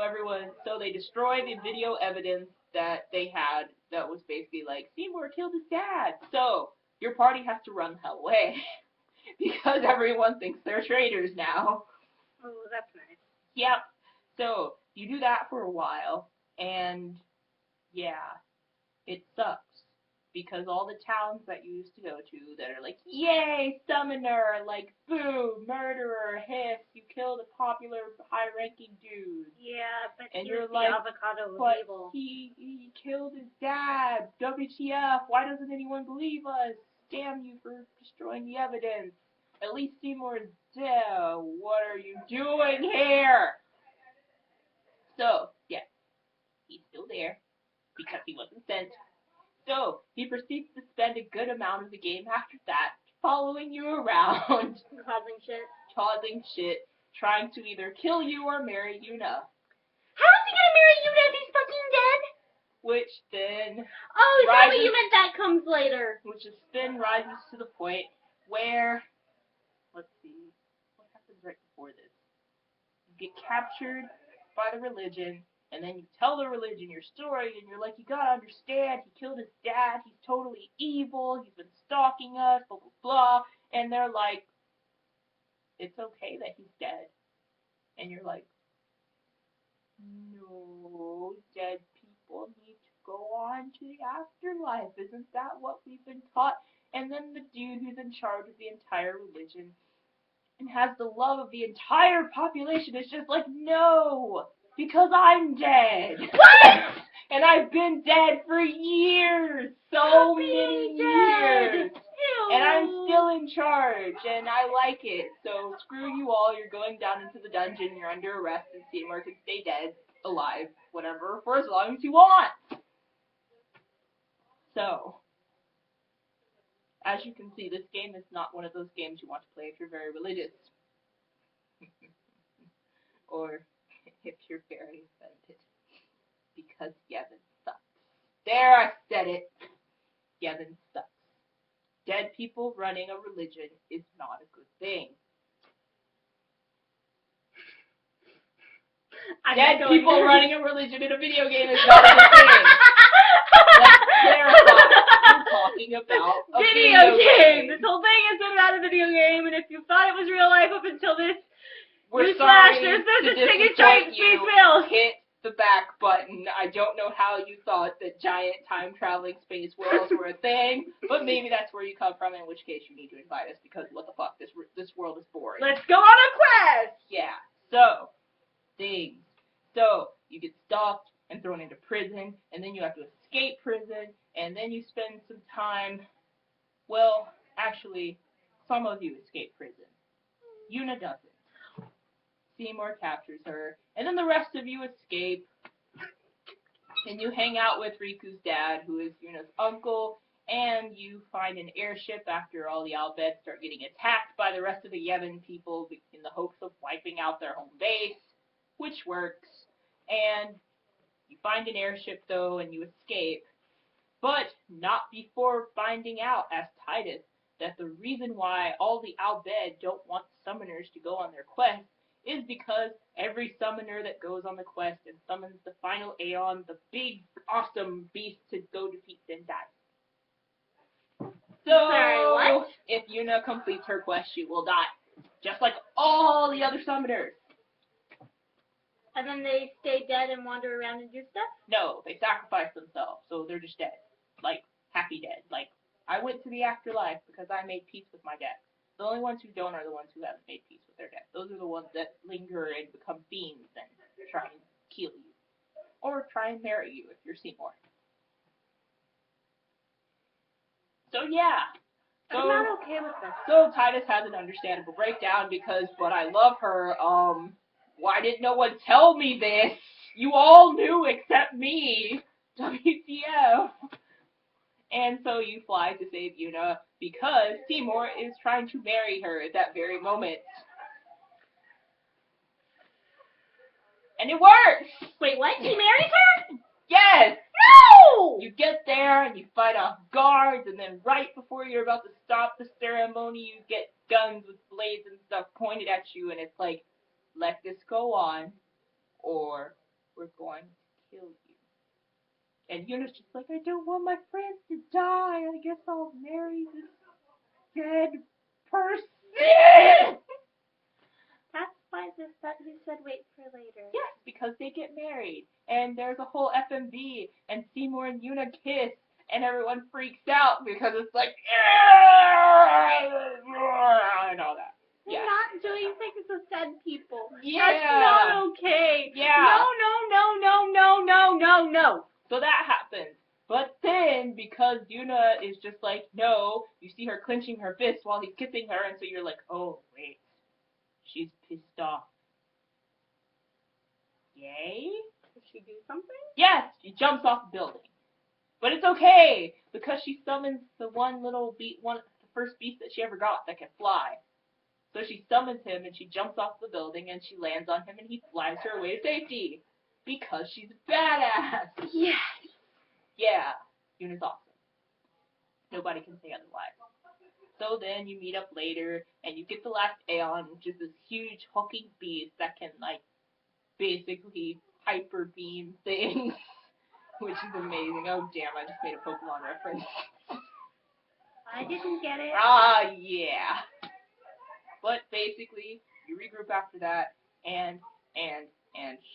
they destroy the video evidence that they had that was basically like, Seymour killed his dad. So, your party has to run the hell away. Because everyone thinks they're traitors now. Oh, that's nice. Yep. So, you do that for a while, and yeah, it sucks. Because all the towns that you used to go to that are like, yay, summoner, like, boo, murderer, hiss, you killed a popular, high-ranking dude. Yeah, but and you're like, the avocado of but evil. He killed his dad. WTF, why doesn't anyone believe us? Damn you for destroying the evidence. At least Seymour is dead. What are you doing here? So, yeah, he's still there because he wasn't sent. So, he proceeds to spend a good amount of the game after that, following you around. Causing shit. Trying to either kill you or marry Yuna. How is he gonna marry Yuna if he's fucking dead? Which then... Oh, is that what you meant that comes later? Which then rises to the point where... Let's see. What happens right before this? You get captured by the religion. And then you tell the religion your story, and you're like, you gotta understand, he killed his dad, he's totally evil, he's been stalking us, blah, blah, blah. And they're like, it's okay that he's dead. And you're like, no, dead people need to go on to the afterlife. Isn't that what we've been taught? And then the dude who's in charge of the entire religion and has the love of the entire population is just like, no! Because I'm dead. What? And I've been dead for years. So many years. Ew. And I'm still in charge. And I like it. So screw you all. You're going down into the dungeon. You're under arrest. And Seymour can stay dead, alive, whatever, for as long as you want. So, as you can see, this game is not one of those games you want to play if you're very religious. Or if you're very offended. Because Yevon sucks. There, I said it. Yevon sucks. Dead people running a religion is not a good thing. Dead people running a religion in a video game is not a good thing. Let's clarify. I'm talking about a video game. This whole thing has been about a video game, and if you thought it was real life up until this, we're sorry there's to this thing is giant space whales. Hit the back button. I don't know how you thought that giant time-traveling space whales were a thing, but maybe that's where you come from, in which case you need to invite us, because what the fuck, this world is boring. Let's go on a quest! Yeah, so, things. So, you get stopped and thrown into prison, and then you have to escape prison, and then you spend some time, well, actually, some of you escape prison. Yuna doesn't. Seymour captures her, and then the rest of you escape, and you hang out with Riku's dad, who is Yuna's uncle, and you find an airship after all the Al Bhed start getting attacked by the rest of the Yevon people in the hopes of wiping out their home base, which works, and you find an airship, though, and you escape, but not before finding out, as Titus, that the reason why all the Al Bhed don't want summoners to go on their quest is because every summoner that goes on the quest and summons the final Aeon, the big, awesome beast to go defeat, then dies. So, sorry, what? If Yuna completes her quest, she will die. Just like all the other summoners. And then they stay dead and wander around and do stuff? No, they sacrifice themselves, so they're just dead. Like, happy dead. Like, I went to the afterlife because I made peace with my death. The only ones who don't are the ones who haven't made peace with their death. Those are the ones that linger and become fiends and try and kill you. Or try and marry you if you're Seymour. So yeah, this. So Titus has an understandable breakdown because, but I love her, why didn't no one tell me this? You all knew except me. WTF. And so you fly to save Yuna because Seymour is trying to marry her at that very moment. And it works! Wait, what? He marries her? Yes! No! You get there and you fight off guards, and then right before you're about to stop the ceremony, you get guns with blades and stuff pointed at you, and it's like, let this go on, or we're going to kill you. And Yuna's just like, I don't want my friends to die. I guess I'll marry this dead person. That's why you said wait for later. Yes, because they get married. And there's a whole FMV, and Seymour and Yuna kiss, and everyone freaks out because it's like, and all that. You're not doing things with dead people. Yeah. That's not okay. Yeah. No. So that happens. But then, because Yuna is just like, no, you see her clenching her fist while he's kissing her, and so you're like, oh, wait. She's pissed off. Yay? Did she do something? Yes, she jumps off the building. But it's okay, because she summons the the first beast that she ever got that can fly. So she summons him, and she jumps off the building, and she lands on him, and he flies her away to safety. Because she's a badass. Yes. Yeah, Yuna's awesome. Nobody can say otherwise. So then you meet up later, and you get the last Aeon, which is this huge hulking beast that can, like, basically hyper beam things, which is amazing. Oh, damn, I just made a Pokemon reference. I didn't get it. Yeah. But basically, you regroup after that, and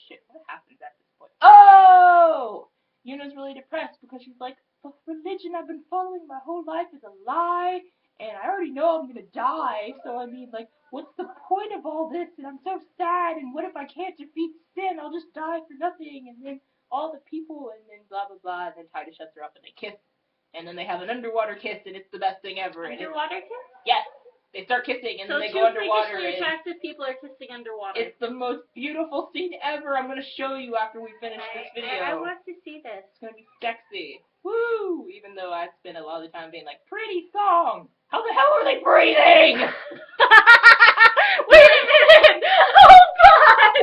shit, what happens at this point? Oh! Yuna's really depressed because she's like, the religion I've been following my whole life is a lie, and I already know I'm gonna die, so I mean, like, what's the point of all this? And I'm so sad, and what if I can't defeat sin? I'll just die for nothing, and then all the people, and then blah, blah, blah, and then Titus shuts her up, and they kiss, and then they have an underwater kiss, and it's the best thing ever. Underwater kiss? Yes! They start kissing, and So then they go underwater. So attractive people are kissing underwater. It's the most beautiful scene ever. I'm going to show you after we finish this video. I want to see this. It's going to be sexy. Woo! Even though I spent a lot of the time being like, pretty song! How the hell are they breathing? Wait a minute! Oh, God!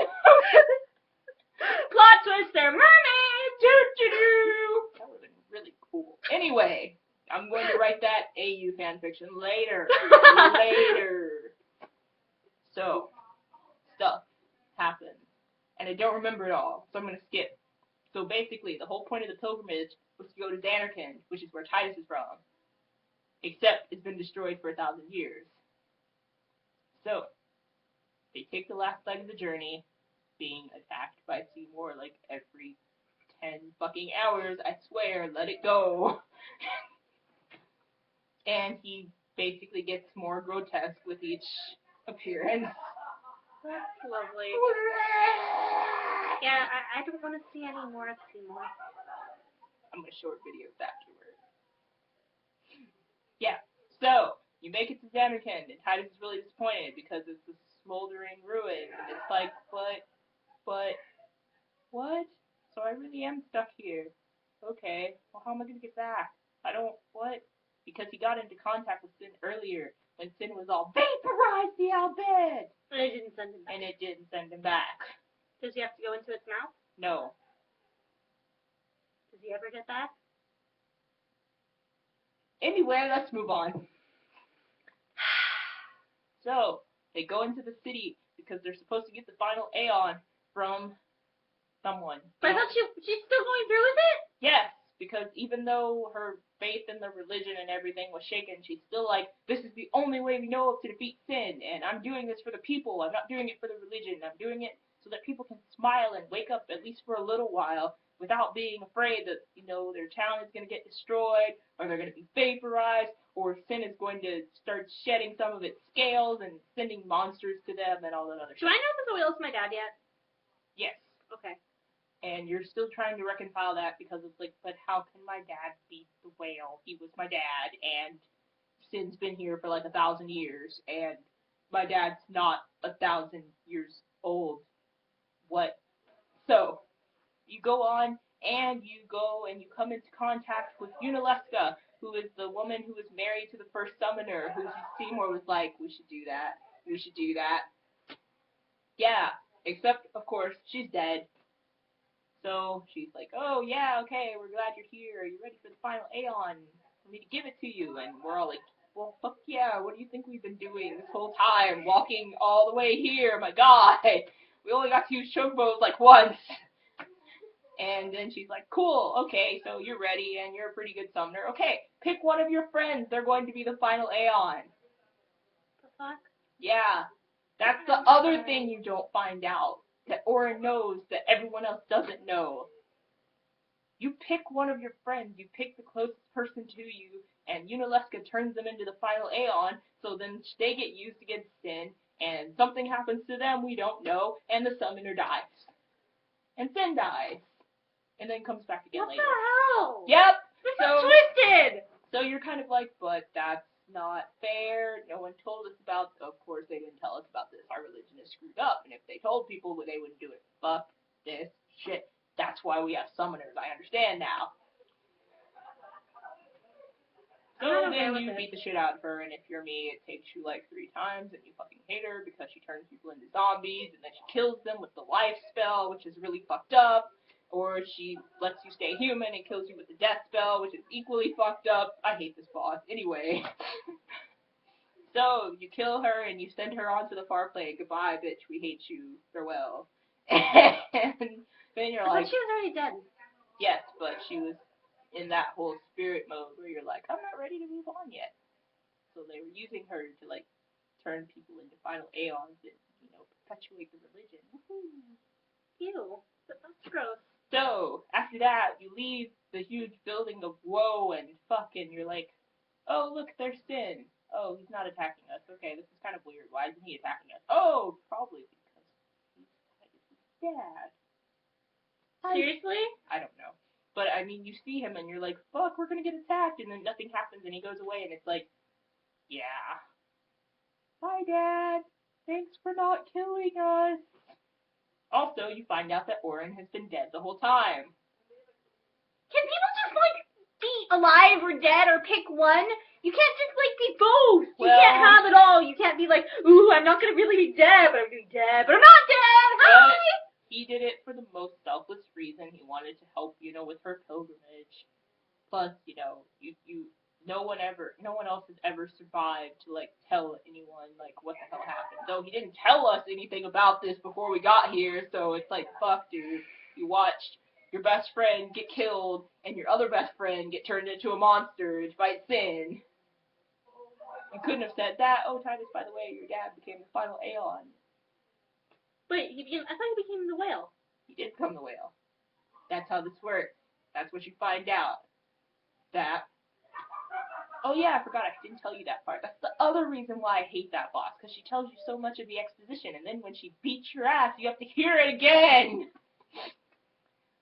Plot twist, they're mermaids! That would have been really cool. Anyway, I'm going to write that AU fanfiction later. So, stuff happens. And I don't remember it all, so I'm going to skip. So basically, the whole point of the pilgrimage was to go to Zanarkand, which is where Titus is from. Except it's been destroyed for 1,000 years. So, they take the last leg of the journey, being attacked by Seymour like every 10 fucking hours, I swear, let it go. And he basically gets more grotesque with each appearance. That's lovely. Yeah, I don't want to see any more of Seymour. I'm going to show her videos afterwards. Yeah, so, you make it to Zanarkand, and Titus is really disappointed because it's a smoldering ruin, and it's like, but, what? So I really am stuck here. Okay, well how am I going to get back? What? Because he got into contact with Sin earlier, when Sin was all, vaporize the Albed! And it didn't send him back. And it didn't send him back. Does he have to go into its mouth? No. Does he ever get back? Anyway, let's move on. So, they go into the city because they're supposed to get the final Aeon from someone. But I thought she's still going through with it? Yes, because even though her faith in the religion and everything was shaken, she's still like, this is the only way we know of to defeat sin, and I'm doing this for the people, I'm not doing it for the religion, I'm doing it so that people can smile and wake up at least for a little while without being afraid that, their town is going to get destroyed, or they're going to be vaporized, or sin is going to start shedding some of its scales and sending monsters to them and all that other stuff. Do I know if the whale's my dad yet? Yes. Okay. And you're still trying to reconcile that because it's like, but how can my dad beat the whale? He was my dad, and Sin's been here for like 1,000 years, and my dad's not 1,000 years old. What? So, you go on, and you come into contact with Yunalesca, who is the woman who was married to the first summoner, who Seymour was like, we should do that. Yeah, except, of course, she's dead. So she's like, oh yeah, okay, we're glad you're here. Are you ready for the final Aeon? For me to give it to you. And we're all like, well, fuck yeah, what do you think we've been doing this whole time? Walking all the way here, my god. We only got to use chocobos like once. And then she's like, cool, okay, so you're ready and you're a pretty good summoner. Okay, pick one of your friends. They're going to be the final Aeon. The fuck? Yeah. That's the other thing you don't find out. That Auron knows that everyone else doesn't know. You pick one of your friends, you pick the closest person to you, and Yunalesca turns them into the final Aeon, so then they get used against Sin, and something happens to them we don't know, and the summoner dies. And Sin dies. And then comes back again later. What the hell? Yep! This is twisted! So you're kind of like, but that's not fair. No one told us about. Of course, they didn't tell us about this. Our religion is screwed up, and if they told people, they wouldn't do it. Fuck this shit. That's why we have summoners. I understand now. So then you beat the shit out of her, and if you're me, it takes you like 3 times, and you fucking hate her because she turns people into zombies, and then she kills them with the life spell, which is really fucked up. Or she lets you stay human and kills you with the death spell, which is equally fucked up. I hate this boss. Anyway. So, you kill her and you send her on to the far plane. Goodbye, bitch. We hate you. Farewell. And then you're like... But she was already dead. Yes, but she was in that whole spirit mode where you're like, I'm not ready to move on yet. So they were using her to, like, turn people into final Aeons and, perpetuate the religion. Woohoo. Ew. That's gross. So, after that, you leave the huge building of woe and fuck, and you're like, oh, look, there's Sin. Oh, he's not attacking us. Okay, this is kind of weird. Why isn't he attacking us? Oh, probably because he's dad. Seriously? I don't know. But, I mean, you see him, and you're like, fuck, we're gonna get attacked, and then nothing happens, and he goes away, and it's like, yeah. Bye, Dad. Thanks for not killing us. Also, you find out that Auron has been dead the whole time. Can people just, be alive or dead or pick one? You can't just, be both. You can't have it all. You can't be like, ooh, I'm not going to really be dead, but I'm going to be dead, but I'm not dead. Hi! He did it for the most selfless reason. He wanted to help, with her pilgrimage. Plus, no one else has ever survived to, tell anyone, what the hell happened. So he didn't tell us anything about this before we got here, so it's like, fuck, dude. You watched your best friend get killed, and your other best friend get turned into a monster to fight Sin. You couldn't have said that. Oh, Titus, by the way, your dad became the final Aeon. But I thought he became the whale. He did become the whale. That's how this works. That's what you find out. Oh yeah, I forgot, I didn't tell you that part. That's the other reason why I hate that boss, because she tells you so much of the exposition, and then when she beats your ass, you have to hear it again!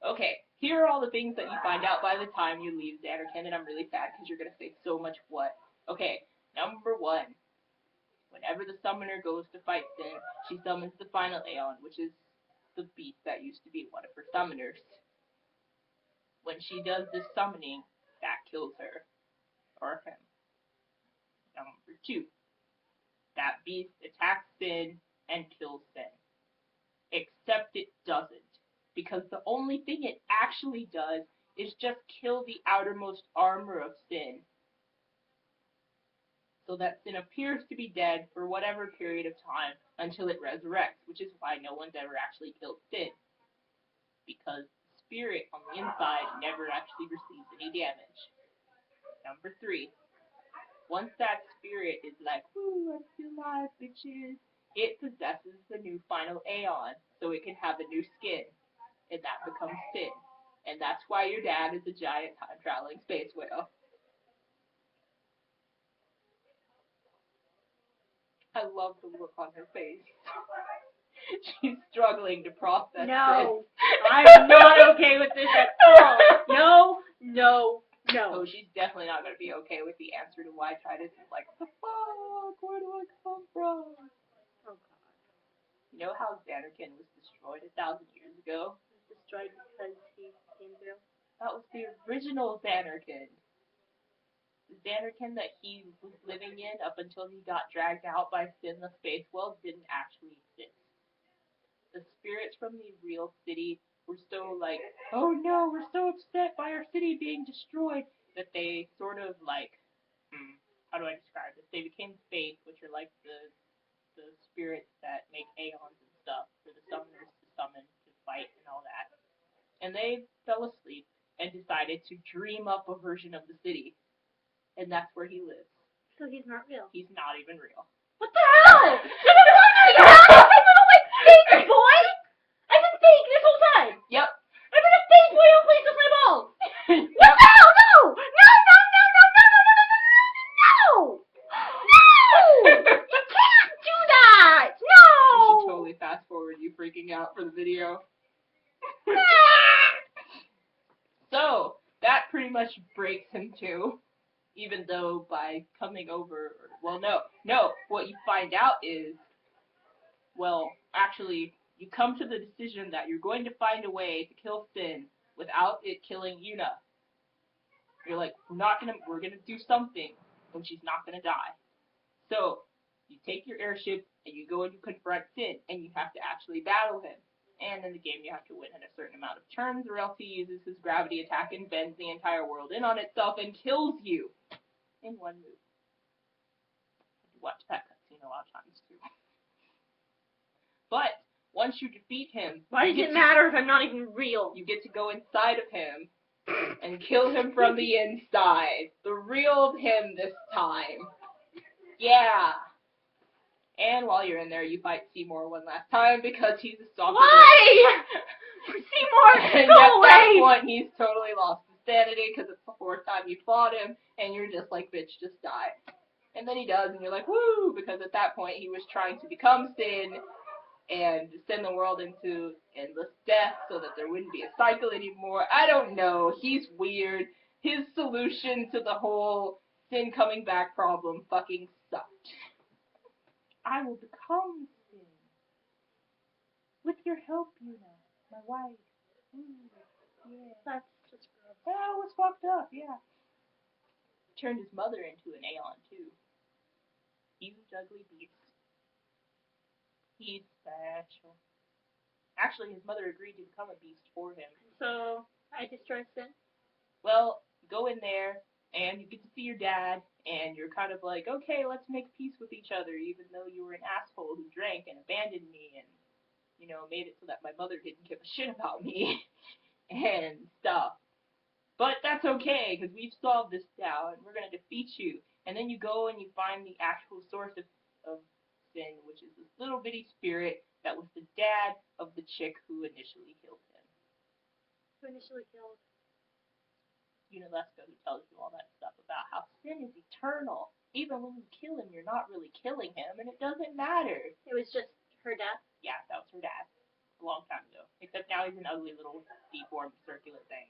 Okay, here are all the things that you find out by the time you leave Zanarkand, and I'm really sad, because you're going to say so much what. Okay, number 1. Whenever the summoner goes to fight Sin, she summons the final Aeon, which is the beast that used to be one of her summoners. When she does this summoning, that kills her. Or him. Number 2. That beast attacks Sin and kills Sin. Except it doesn't. Because the only thing it actually does is just kill the outermost armor of Sin. So that Sin appears to be dead for whatever period of time until it resurrects, which is why no one's ever actually killed Sin. Because the spirit on the inside never actually receives any damage. Number 3. Once that spirit is like, woo, I'm still alive, bitches, it possesses the new final Aeon, so it can have a new skin, and that becomes Sin. And that's why your dad is a giant time-traveling space whale. I love the look on her face. She's struggling to process No, this. I'm not okay with this at all. No, no, No. So she's definitely not going to be okay with the answer to why Titus is like, what the fuck? Where do I come from? Oh god. You know how Xanarkin was destroyed 1,000 years ago? He was destroyed because he came through. That was the original Xanarkin. The Xanarkin that he was living in up until he got dragged out by Sin the Space World didn't actually exist. The spirits from the real city were so like, oh no, we're so upset by our city being destroyed, that they sort of like, how do I describe this? They became faith, which are like the spirits that make aeons and stuff for the summoners to summon to fight and all that. And they fell asleep and decided to dream up a version of the city. And that's where he lives. So he's not real. He's not even real. What the hell? You've been lying to me! I've been a like fake boy! I've been fake this whole time! Yep. I've been a fake boy who plays with my balls! Yep. What the hell? No! No, no, no, no, no, no, no, no, no, no! No! You can't do that! No! You should totally fast forward you freaking out for the video. So, that pretty much breaks him too. Even though by coming over, well, no, what you find out is, well, actually, you come to the decision that you're going to find a way to kill Sin without it killing Yuna. You're like, we're gonna do something, and she's not gonna die. So, you take your airship, and you go and you confront Sin, and you have to actually battle him. And in the game, you have to win in a certain amount of turns, or else he uses his gravity attack and bends the entire world in on itself and kills you in one move. I've watched that cutscene a lot of times too. But once you defeat him, why does it matter if I'm not even real? You get to go inside of him and kill him from the inside. The real him this time. Yeah. And while you're in there, you fight Seymour one last time because he's a soft. Why? Seymour, and go at away! that point, he's totally lost his sanity because it's the 4th time you fought him, and you're just like, bitch, just die. And then he does, and you're like, woo, because at that point, he was trying to become Sin and send the world into endless death so that there wouldn't be a cycle anymore. I don't know. He's weird. His solution to the whole Sin coming back problem fucking sucked. I will become Sin. With your help, Yuna, my wife. Yeah. That's just gross. That was fucked up, yeah. Turned his mother into an Aeon, too. Huge, ugly beast. He's special. Actually, his mother agreed to become a beast for him. So, I destroy Sin? Well, go in there, and you get to see your dad, and you're kind of like, okay, let's make peace with each other, even though you were an asshole who drank and abandoned me, and, you know, made it so that my mother didn't give a shit about me, and stuff. But that's okay, because we've solved this now, and we're going to defeat you. And then you go and you find the actual source of Sin, which is this little bitty spirit that was the dad of the chick who initially killed him. Who initially killed? Yunalesca, who tells you all that stuff about how Sin is eternal. Even when you kill him, you're not really killing him, and it doesn't matter. It was just her dad? Yeah, that was her dad. A long time ago. Except now he's an ugly little deformed circular thing.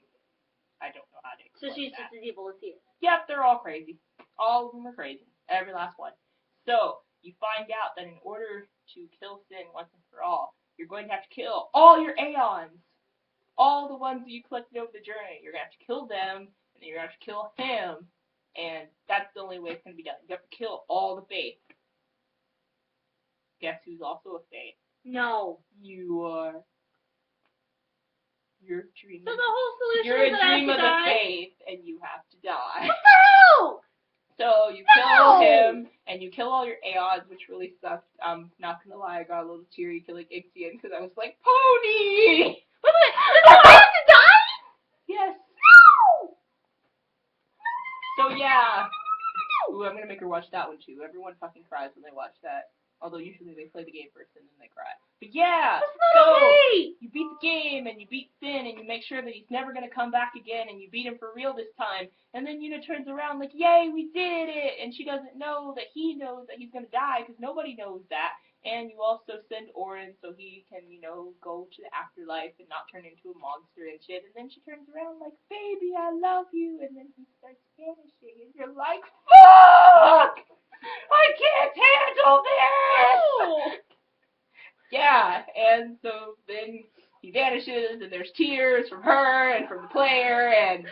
I don't know how to explain So she's that. just as evil as he is? Yep, they're all crazy. All of them are crazy. Every last one. So, you find out that in order to kill Sin once and for all, you're going to have to kill all your Aeons. All the ones that you collected over the journey. You're going to have to kill them, and then you're going to have to kill him, and that's the only way it's going to be done. You have to kill all the Faith. Guess who's also a Faith? No. You are. You're dreaming. So the whole solution You're is a that I have dream to of the die? Faith, and you have to die. What the hell? So you kill him, and you kill all your Aeons, which really sucks. I'm not gonna lie, I got a little teary killing Ixion, because I was like, Pony! Wait, does I have to die? Yes. No! So yeah. Ooh, I'm gonna make her watch that one too. Everyone fucking cries when they watch that. Although usually they play the game first and then they cry. But yeah! That's not okay! You beat the game, and you beat Sin, and you make sure that he's never gonna come back again, and you beat him for real this time. And then Yuna turns around like, yay, we did it! And she doesn't know that he knows that he's gonna die, because nobody knows that. And you also send Orin so he can, go to the afterlife and not turn into a monster and shit. And then she turns around like, baby, I love you. And then he starts vanishing. And you're like, fuck! I can't handle this! Yeah, and so then he vanishes, and there's tears from her and from the player, and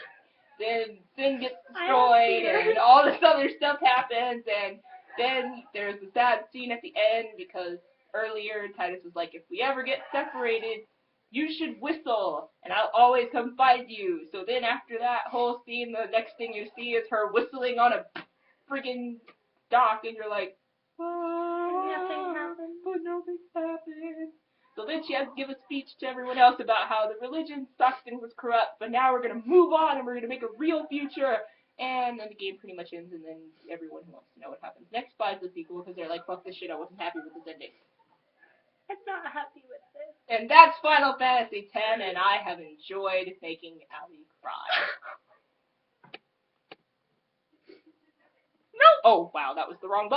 then Finn gets destroyed, and all this other stuff happens, and then there's the sad scene at the end, because earlier Titus was like, if we ever get separated, you should whistle, and I'll always come find you. So then after that whole scene, the next thing you see is her whistling on a friggin' dock, and you're like, Nothing happened. but nothing happened. So then she has to give a speech to everyone else about how the religion sucked and was corrupt, but now we're going to move on and we're going to make a real future. And then the game pretty much ends, and then everyone who wants to know what happens next buys the sequel because they're like, fuck this shit, I wasn't happy with this ending. I'm not happy with this. And that's Final Fantasy X, and I have enjoyed making Allie cry. No! Oh, wow, that was the wrong button.